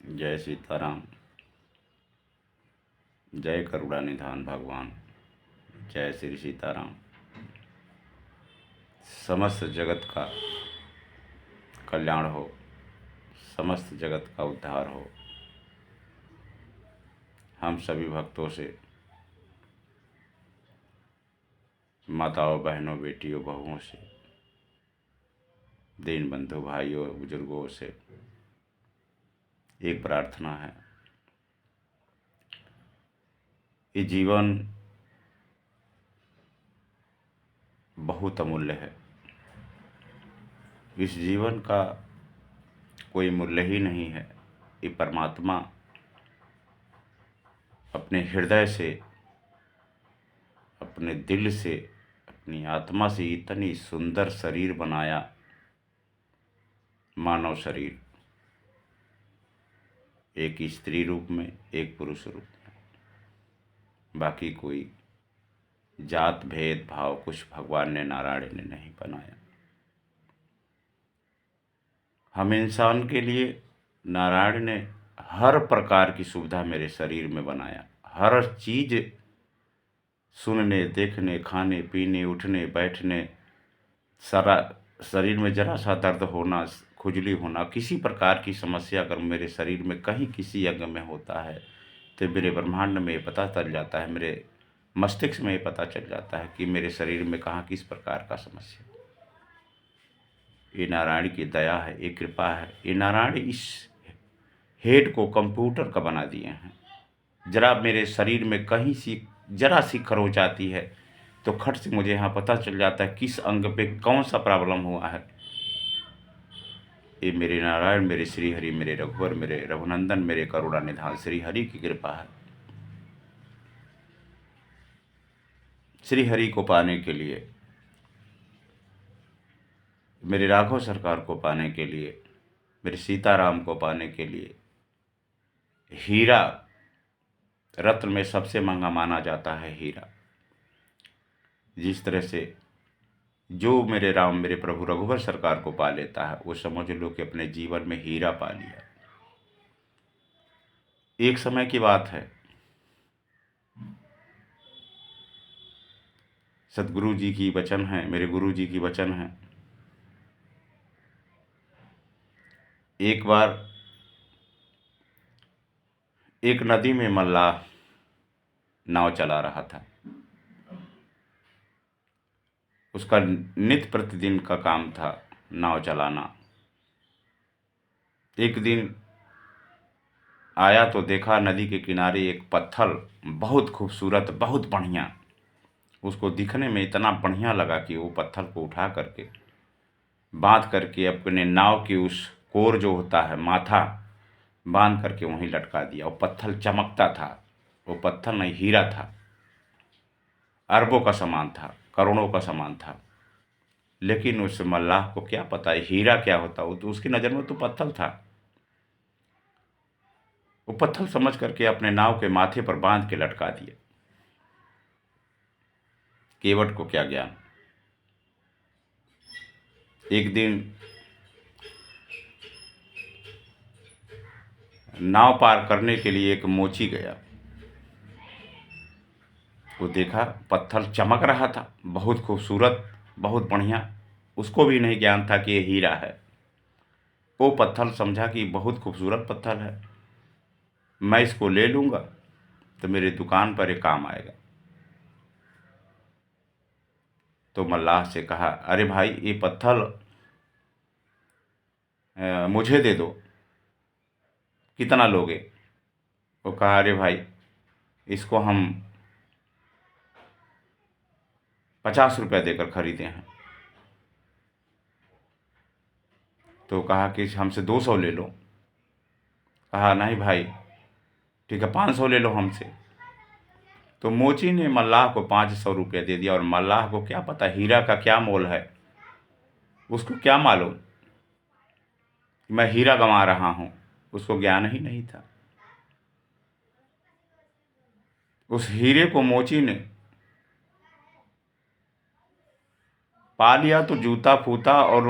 जय सीताराम। जय करुणा निधान भगवान। जय श्री सीताराम। समस्त जगत का कल्याण हो, समस्त जगत का उद्धार हो। हम सभी भक्तों से, माताओं, बहनों, बेटियों, बहुओं से, दीन बंधु भाइयों, बुजुर्गों से एक प्रार्थना है। ये जीवन बहुत अमूल्य है। इस जीवन का कोई मूल्य ही नहीं है। ये परमात्मा अपने हृदय से, अपने दिल से, अपनी आत्मा से इतनी सुंदर शरीर बनाया, मानव शरीर, एक स्त्री रूप में, एक पुरुष रूप में। बाकी कोई जात भेद भाव कुछ भगवान ने, नारायण ने नहीं बनाया। हम इंसान के लिए नारायण ने हर प्रकार की सुविधा मेरे शरीर में बनाया। हर चीज, सुनने, देखने, खाने पीने, उठने बैठने, सारा शरीर में जरा सा दर्द होना, खुजली होना, किसी प्रकार की समस्या अगर मेरे शरीर में कहीं किसी अंग में होता है तो मेरे ब्रह्मांड में ये पता चल जाता है, मेरे मस्तिष्क में ये पता चल जाता है कि मेरे शरीर में कहाँ किस प्रकार का समस्या। ये नारायण की दया है, ये कृपा है। ये नारायण इस हेड को कंप्यूटर का बना दिए हैं। जरा मेरे शरीर में कहीं सी जरा सी खरोच जाती है तो खट से मुझे यहाँ पता चल जाता है किस अंग पे कौन सा प्रॉब्लम हुआ है। ये मेरे नारायण, मेरे श्री हरि, मेरे रघुवर, मेरे रघुनंदन, मेरे करुणा निधान श्री हरि की कृपा है। श्री हरि को पाने के लिए, मेरे राघव सरकार को पाने के लिए, मेरे सीताराम को पाने के लिए, हीरा, रत्न में सबसे महंगा माना जाता है हीरा। जिस तरह से जो मेरे राम, मेरे प्रभु रघुवर सरकार को पा लेता है, वो समझ लो कि अपने जीवन में हीरा पा लिया। एक समय की बात है, सतगुरु जी की वचन है, मेरे गुरु जी की वचन है। एक बार एक नदी में मल्लाह नाव चला रहा था। उसका नित्य प्रतिदिन का काम था नाव चलाना। एक दिन आया तो देखा नदी के किनारे एक पत्थर, बहुत खूबसूरत, बहुत बढ़िया। उसको दिखने में इतना बढ़िया लगा कि वो पत्थर को उठा करके बांध करके अपने नाव की उस कोर जो होता है, माथा बांध करके वहीं लटका दिया। वो पत्थर चमकता था। वो पत्थर नहीं, हीरा था। अरबों का सामान था, करोड़ों का सामान था। लेकिन उस मल्लाह को क्या पता है हीरा क्या होता। वो तो उसकी नज़र में तो पत्थर था। वो पत्थर समझ करके अपने नाव के माथे पर बांध के लटका दिया। केवट को क्या ज्ञान। एक दिन नाव पार करने के लिए एक मोची गया। वो देखा पत्थर चमक रहा था, बहुत खूबसूरत, बहुत बढ़िया। उसको भी नहीं ज्ञान था कि ये हीरा है। वो पत्थर समझा कि बहुत खूबसूरत पत्थर है, मैं इसको ले लूँगा तो मेरे दुकान पर एक काम आएगा। तो मल्लाह से कहा, अरे भाई ये पत्थर मुझे दे दो, कितना लोगे। वो कहा, अरे भाई इसको हम 50 रुपया देकर खरीदे हैं। तो कहा कि हमसे 200 ले लो। कहा नहीं भाई, ठीक है 500 ले लो हमसे। तो मोची ने मल्लाह को 500 रुपया दे दिया। और मल्लाह को क्या पता हीरा का क्या मोल है। उसको क्या मालूम मैं हीरा गंवा रहा हूँ। उसको ज्ञान ही नहीं था। उस हीरे को मोची ने पा लिया तो जूता फूता और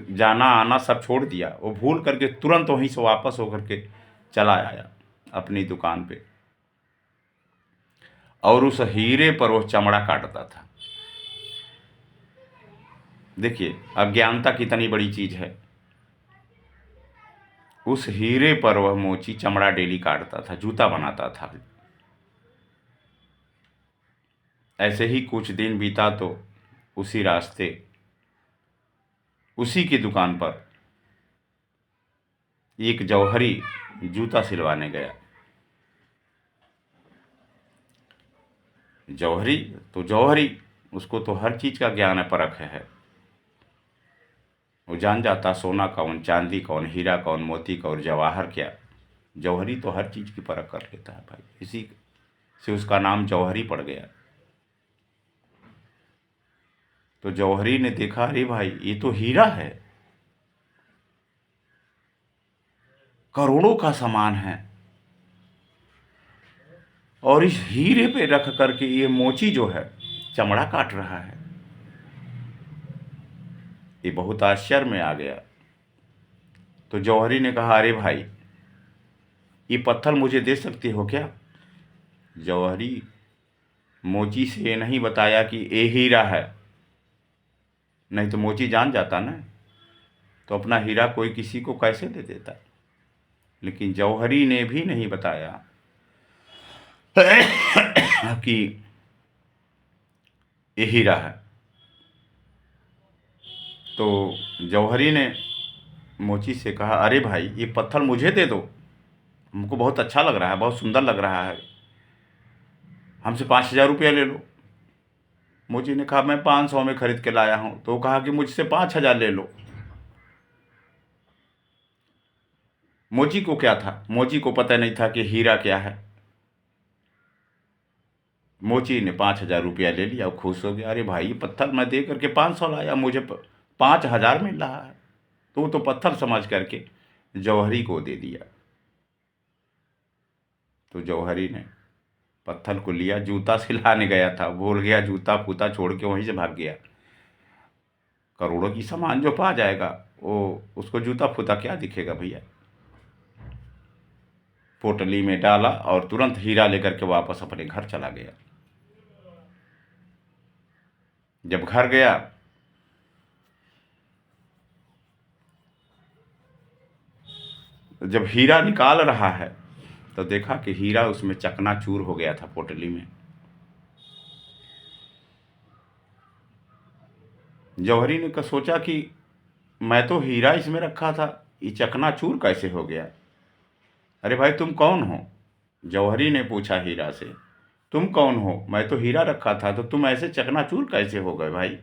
जाना आना सब छोड़ दिया। वो भूल करके तुरंत वहीं से वापस होकर के चला आया अपनी दुकान पे और उस हीरे पर वो चमड़ा काटता था। देखिए अज्ञानता कितनी बड़ी चीज है। उस हीरे पर वह मोची चमड़ा डेली काटता था, जूता बनाता था। ऐसे ही कुछ दिन बीता तो उसी रास्ते उसी की दुकान पर एक जौहरी जूता सिलवाने गया। जौहरी तो जौहरी, उसको तो हर चीज का ज्ञान है, परख है। वो जान जाता सोना कौन, चांदी कौन, हीरा कौन, मोती कौन, जवाहर क्या। जौहरी तो हर चीज की परख कर लेता है भाई, इसी से उसका नाम जौहरी पड़ गया। तो जौहरी ने देखा, अरे भाई ये तो हीरा है, करोड़ों का सामान है, और इस हीरे पे रख करके ये मोची जो है चमड़ा काट रहा है। ये बहुत आश्चर्य में आ गया। तो जौहरी ने कहा, अरे भाई ये पत्थर मुझे दे सकते हो क्या। जौहरी मोची से ये नहीं बताया कि ये हीरा है, नहीं तो मोची जान जाता ना, तो अपना हीरा कोई किसी को कैसे दे देता। लेकिन जौहरी ने भी नहीं बताया कि ये हीरा है। तो जौहरी ने मोची से कहा, अरे भाई ये पत्थर मुझे दे दो, हमको बहुत अच्छा लग रहा है, बहुत सुंदर लग रहा है, हमसे 5,000 रुपया ले लो। मोची ने कहा, मैं 500 में खरीद के लाया हूं। तो कहा कि मुझसे 5,000 ले लो। मोची को क्या था, मोची को पता नहीं था कि हीरा क्या है। मोची ने 5,000 रुपया ले लिया और खुश हो गया, अरे भाई ये पत्थर मैं दे करके 500 लाया, मुझे 5,000 मिल रहा है। तो वो तो पत्थर समझ करके जौहरी को दे दिया। तो जौहरी ने पत्थर को लिया, जूता सिलाने गया था, भूल गया, जूता फूता छोड़ के वहीं से भाग गया। करोड़ों की सामान जो पा जाएगा वो उसको जूता फूता क्या दिखेगा भैया। पोटली में डाला और तुरंत हीरा लेकर के वापस अपने घर चला गया। जब घर गया जब हीरा निकाल रहा है तो देखा कि हीरा उसमें चकनाचूर हो गया था पोटली में। जौहरी ने सोचा कि मैं तो हीरा इसमें रखा था, ये चकनाचूर कैसे हो गया। अरे भाई तुम कौन हो, जौहरी ने पूछा हीरा से, तुम कौन हो, मैं तो हीरा रखा था, तो तुम ऐसे चकनाचूर कैसे हो गए भाई।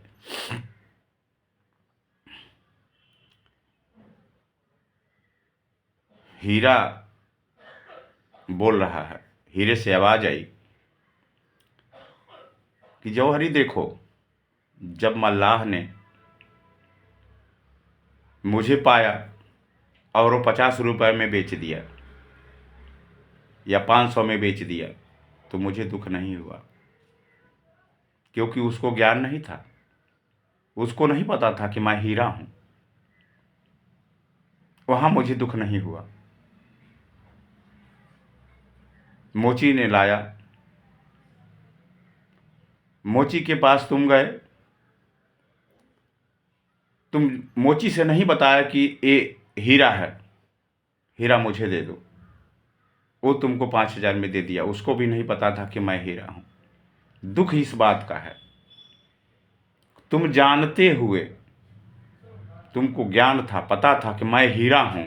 हीरा बोल रहा है, हीरे से आवाज आई कि जौहरी देखो, जब मल्लाह ने मुझे पाया और वो 50 रुपये में बेच दिया या 500 में बेच दिया तो मुझे दुख नहीं हुआ, क्योंकि उसको ज्ञान नहीं था, उसको नहीं पता था कि मैं हीरा हूं। वहां मुझे दुख नहीं हुआ। मोची ने लाया, मोची के पास तुम गए, तुम मोची से नहीं बताया कि ये हीरा है, हीरा मुझे दे दो। वो तुमको 5,000 में दे दिया, उसको भी नहीं पता था कि मैं हीरा हूं। दुख इस बात का है, तुम जानते हुए, तुमको ज्ञान था, पता था कि मैं हीरा हूं,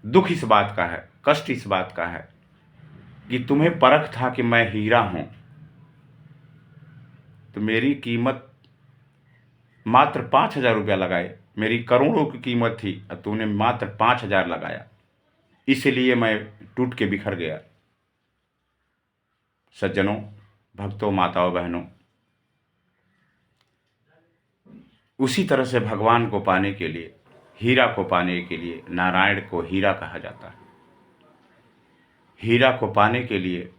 दुख इस बात का है, कष्ट इस बात का है कि तुम्हें परख था कि मैं हीरा हूं, तो मेरी कीमत मात्र 5,000 रुपया लगाए, मेरी करोड़ों की कीमत थी और तूने मात्र 5,000 लगाया, इसलिए मैं टूट के बिखर गया। सज्जनों, भक्तों, माताओं, बहनों, उसी तरह से भगवान को पाने के लिए, हीरा को पाने के लिए, नारायण को हीरा कहा जाता है। हीरा को पाने के लिए,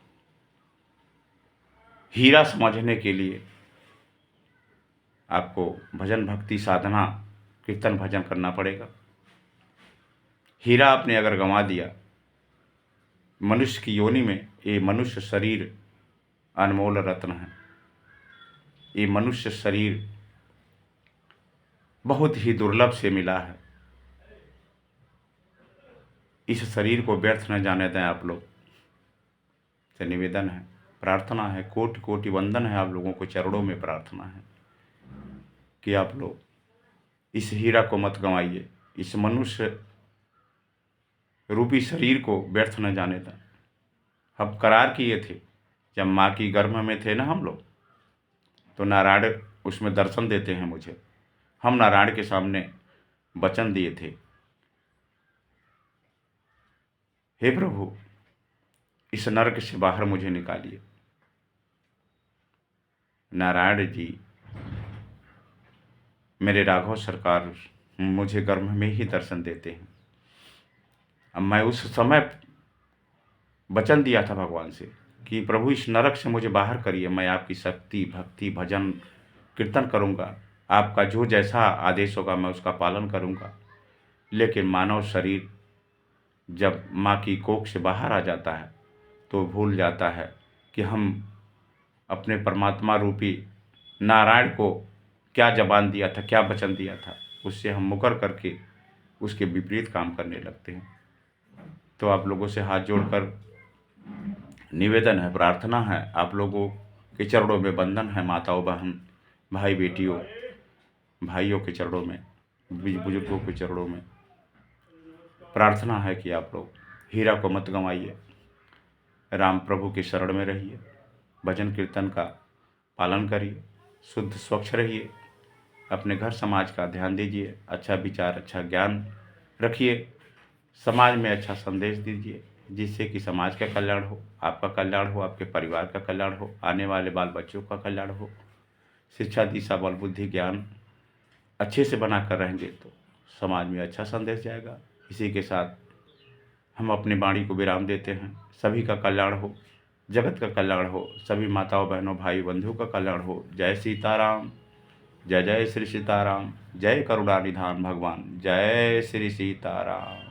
हीरा समझने के लिए आपको भजन भक्ति साधना कीर्तन भजन करना पड़ेगा। हीरा आपने अगर गंवा दिया मनुष्य की योनि में ये मनुष्य शरीर अनमोल रत्न है। ये मनुष्य शरीर बहुत ही दुर्लभ से मिला है। इस शरीर को व्यर्थ न जाने दें आप लोग, से निवेदन है, प्रार्थना है, कोटि कोटि वंदन है। आप लोगों को चरणों में प्रार्थना है कि आप लोग इस हीरा को मत गंवाइए, इस मनुष्य रूपी शरीर को व्यर्थ न जाने दें। हम करार किए थे जब माँ की गर्भ में थे ना हम लोग, तो नारायण उसमें दर्शन देते हैं मुझे। हम नारायण के सामने वचन दिए थे, हे प्रभु इस नरक से बाहर मुझे निकालिए। नारायण जी मेरे राघव सरकार मुझे गर्भ में ही दर्शन देते हैं। अब मैं उस समय वचन दिया था भगवान से कि प्रभु इस नरक से मुझे बाहर करिए, मैं आपकी शक्ति भक्ति भजन कीर्तन करूँगा, आपका जो जैसा आदेश होगा मैं उसका पालन करूँगा। लेकिन मानव शरीर जब माँ की कोख से बाहर आ जाता है तो भूल जाता है कि हम अपने परमात्मा रूपी नारायण को क्या जबान दिया था, क्या वचन दिया था, उससे हम मुकर करके उसके विपरीत काम करने लगते हैं। तो आप लोगों से हाथ जोड़कर निवेदन है, प्रार्थना है, आप लोगों के चरणों में वंदन है, माताओं बहन भाई बेटियों भाइयों के चरणों में, बुजुर्गों के चरणों में प्रार्थना है कि आप लोग हीरा को मत गंवाइए, राम प्रभु के शरण में रहिए, भजन कीर्तन का पालन करिए, शुद्ध स्वच्छ रहिए, अपने घर समाज का ध्यान दीजिए, अच्छा विचार अच्छा ज्ञान रखिए, समाज में अच्छा संदेश दीजिए जिससे कि समाज का कल्याण हो, आपका कल्याण हो, आपके परिवार का कल्याण हो, आने वाले बाल बच्चों का कल्याण हो। शिक्षा दिशा बल बुद्धि ज्ञान अच्छे से बना कर रहेंगे तो समाज में अच्छा संदेश जाएगा। इसी के साथ हम अपनी वाणी को विराम देते हैं। सभी का कल्याण हो, जगत का कल्याण हो, सभी माताओं बहनों भाई बंधुओं का कल्याण हो। जय सीताराम, जय जय श्री सीताराम, जय करुणा निधान भगवान, जय श्री सीताराम।